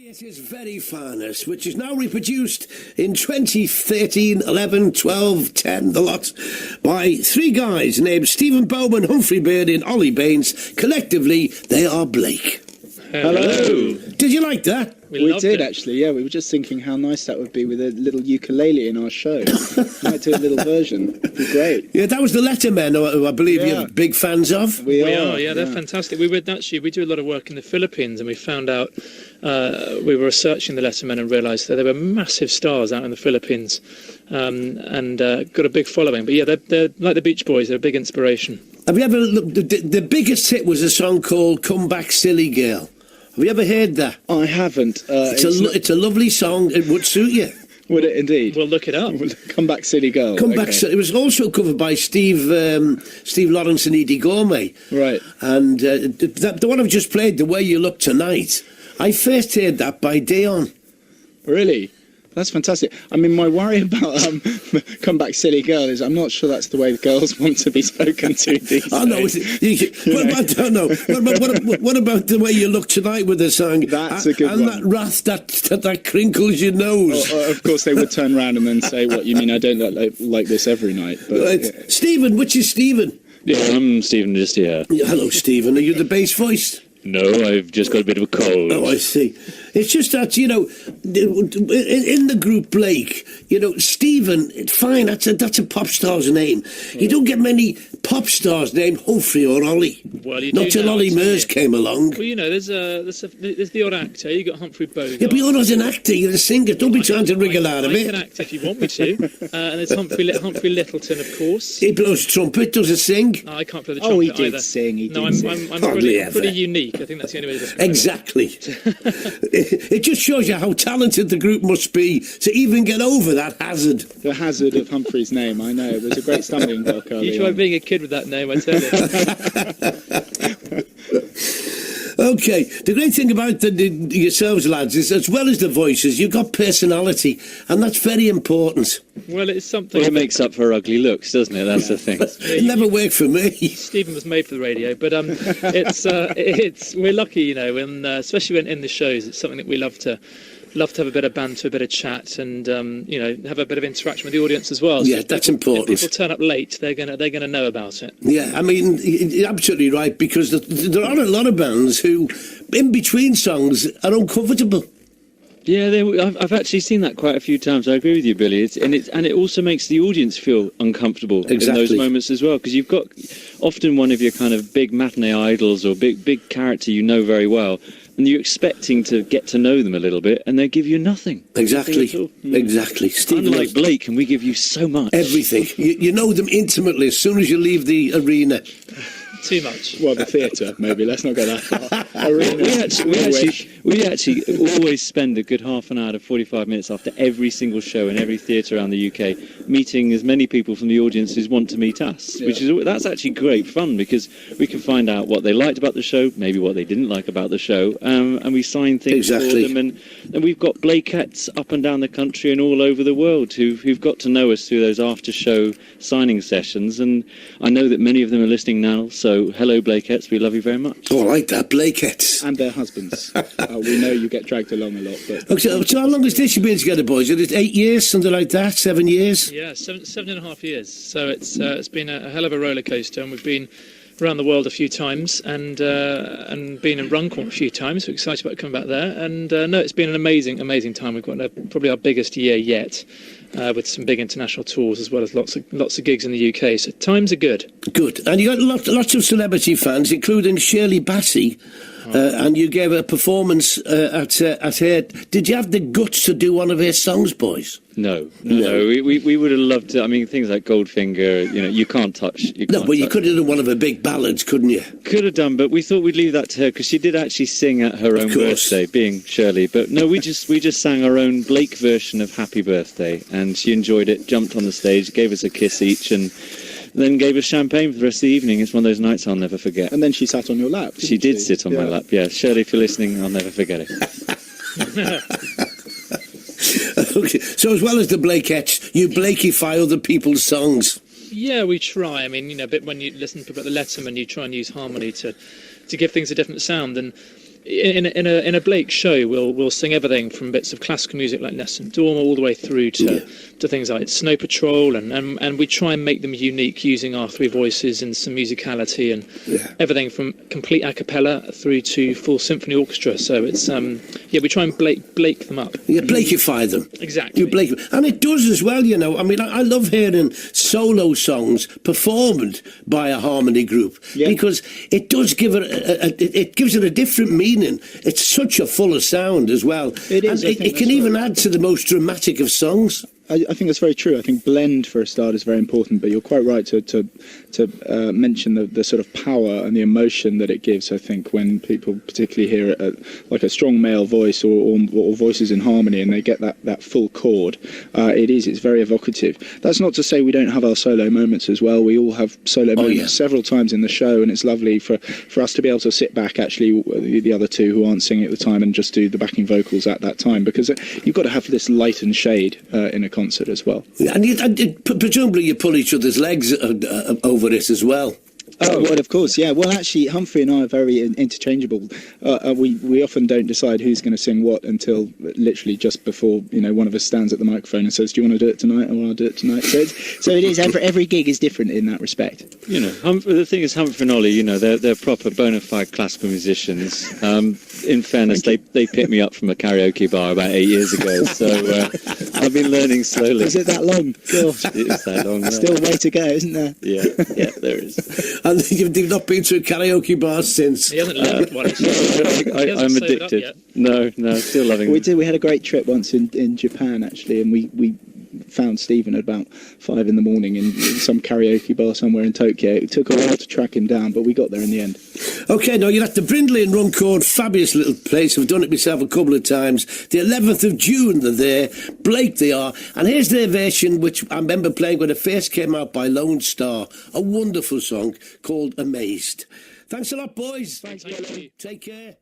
It is very finest, which is now reproduced in 2013, 11, 12, 10, the lot, by three guys named Stephen Bowman, Humphrey Beard and Ollie Baines. Collectively, they are Blake. Hello. Did you like that? We did, actually, yeah. We were just thinking how nice that would be with a little ukulele in our show. Might do a little version. It'd be great. Yeah, that was the Lettermen, who I believe you're big fans of. We are, yeah, they're fantastic. We do a lot of work in the Philippines, and we found out, we were researching the Lettermen and realised that there were massive stars out in the Philippines, and got a big following. But yeah, they're like the Beach Boys, they're a big inspiration. Have you ever looked, the biggest hit was a song called Come Back Silly Girl. Have you ever heard that? I haven't. It's a lovely song. It would suit you. Would it indeed? We'll look it up. Come Back Silly Girl. Come Back Silly. It was also covered by Steve Lawrence and Edie Gourmet. Right. And the one I've just played, The Way You Look Tonight, I first heard that by Dion. Really? That's fantastic. I mean, my worry about Come Back Silly Girl is I'm not sure that's the way the girls want to be spoken to these days. Oh, no. What about The Way You Look Tonight with the song? That's a good one. And that wrath that crinkles your nose. Of course, they would turn around and then say, what, you mean I don't like this every night? But, right. Yeah. Stephen, which is Stephen? Yeah, I'm Stephen just here. Yeah, hello, Stephen. Are you the bass voice? No, I've just got a bit of a cold. Oh, I see. It's just that, in the group Blake, Stephen, fine, that's a pop star's name. You don't get many pop stars named Humphrey or Ollie. Well, you Not do till now, Ollie Murs came along. Well, there's the odd actor. You got Humphrey Bogart. Yeah, but you're not an actor, you're a singer. Don't be trying to wriggle out of it. I can act if you want me to. And there's Humphrey Littleton, of course. He blows trumpet, doesn't sing. No, I can't play the trumpet he did either. sing. I'm pretty unique. I think that's the only way to describe Exactly. It just shows you how talented the group must be to even get over that hazard. The hazard of Humphrey's name, I know. It was a great stumbling block early You try on. being a kid with that name, I tell you. Okay, the great thing about yourselves, lads, is as well as the voices, you've got personality, and that's very important. Well, it's something. Well, it makes up for ugly looks, doesn't it? That's the thing. It never worked for me. Stephen was made for the radio, but we're lucky, and especially when in the shows, it's something that we love to have a bit of banter, a bit of chat, and have a bit of interaction with the audience as well. Yeah, so that's important. If people turn up late, they're gonna know about it. Yeah, I mean, you're absolutely right, because there are a lot of bands who, in between songs, are uncomfortable. Yeah, I've actually seen that quite a few times. I agree with you, Billy. And it also makes the audience feel uncomfortable in those moments as well, because you've got often one of your kind of big matinee idols or big character you know very well, and you're expecting to get to know them a little bit, and they give you nothing. Exactly. Nothing at all. Exactly. Stephen, unlike Blake, and we give you so much. Everything. You know them intimately as soon as you leave the arena. Too much. Well, the theatre, maybe. Let's not go that far. We actually always spend a good half an hour to 45 minutes after every single show in every theatre around the UK meeting as many people from the audience as want to meet us, that's actually great fun, because we can find out what they liked about the show, maybe what they didn't like about the show, and we sign things for them. And we've got Blakeettes up and down the country and all over the world who've got to know us through those after-show signing sessions, and I know that many of them are listening now, so hello, Blakeettes, we love you very much. Oh, I like that, Blakeettes. And their husbands. We know you get dragged along a lot. But Okay, so how long has this been together, boys? Is it 8 years, something like that? 7 years? Yeah, 7.5 years. So it's been a hell of a roller coaster, and we've been around the world a few times and been in Runcorn a few times. We're excited about coming back there. And it's been an amazing time. We've got probably our biggest year yet, with some big international tours as well as lots of gigs in the UK. So times are good. Good. And you got lots of celebrity fans, including Shirley Bassey. And you gave a performance at her. Did you have the guts to do one of her songs, boys? No. We would have loved to. I mean, things like Goldfinger, you can't touch. You could have done one of her big ballads, couldn't you? Could have done, but we thought we'd leave that to her, because she did actually sing at her own birthday, being Shirley. But no, we just sang our own Blake version of Happy Birthday, and she enjoyed it, jumped on the stage, gave us a kiss each, and then gave us champagne for the rest of the evening. It's one of those nights I'll never forget. And then she sat on your lap. She did sit on my lap, yeah. Shirley, if you're listening, I'll never forget it. Okay, so as well as the Blakeettes, you Blakeify other people's songs. Yeah, we try. I mean, when you listen to the Letterman, you try and use harmony to give things a different sound. And in a Blake show, we'll sing everything from bits of classical music like Nessun Dorma all the way through to things like Snow Patrol, and we try and make them unique using our three voices and some musicality, and everything from complete a cappella through to full symphony orchestra. So it's we try and Blake them up. Yeah, Blakeify them. Exactly. You Blake, and it does as well, you know. I mean, I love hearing solo songs performed by a harmony group because it does give it gives it a different meaning. It's such a fuller sound as well. It is. And it can even add to the most dramatic of songs. I think that's very true. I think blend for a start is very important, but you're quite right to mention the sort of power and the emotion that it gives. I think when people particularly hear like a strong male voice or voices in harmony, and they get that full chord, it's very evocative. That's not to say we don't have our solo moments as well. We all have solo moments several times in the show, and it's lovely for us to be able to sit back, actually, the other two who aren't singing at the time, and just do the backing vocals at that time, because you've got to have this light and shade in a concert as well. And presumably you pull each other's legs over it as well. Oh, well, of course, yeah. Well, actually, Humphrey and I are very interchangeable. We often don't decide who's going to sing what until literally just before, one of us stands at the microphone and says, "Do you want to do it tonight?" Or "I'll do it tonight." So it is. Every gig is different in that respect. The thing is, Humphrey and Ollie, they're proper bona fide classical musicians. In fairness, they picked me up from a karaoke bar about 8 years ago, so I've been learning slowly. Is it that long? Gosh. It is that long. Still a way to go, isn't there? Yeah, there is. And you've not been to a karaoke bar since? He hasn't learned one. I'm addicted. No, still loving it. We had a great trip once in Japan, actually, and we found Stephen at about 5 in the morning in some karaoke bar somewhere in Tokyo. It took a while to track him down, but we got there in the end. OK, now you're at the Brindley in Runcorn, fabulous little place. I've done it myself a couple of times. The 11th of June they're there, Blake they are, and here's their version, which I remember playing when it first came out, by Lone Star, a wonderful song called Amazed. Thanks a lot, boys. Thanks, Billy. Take care.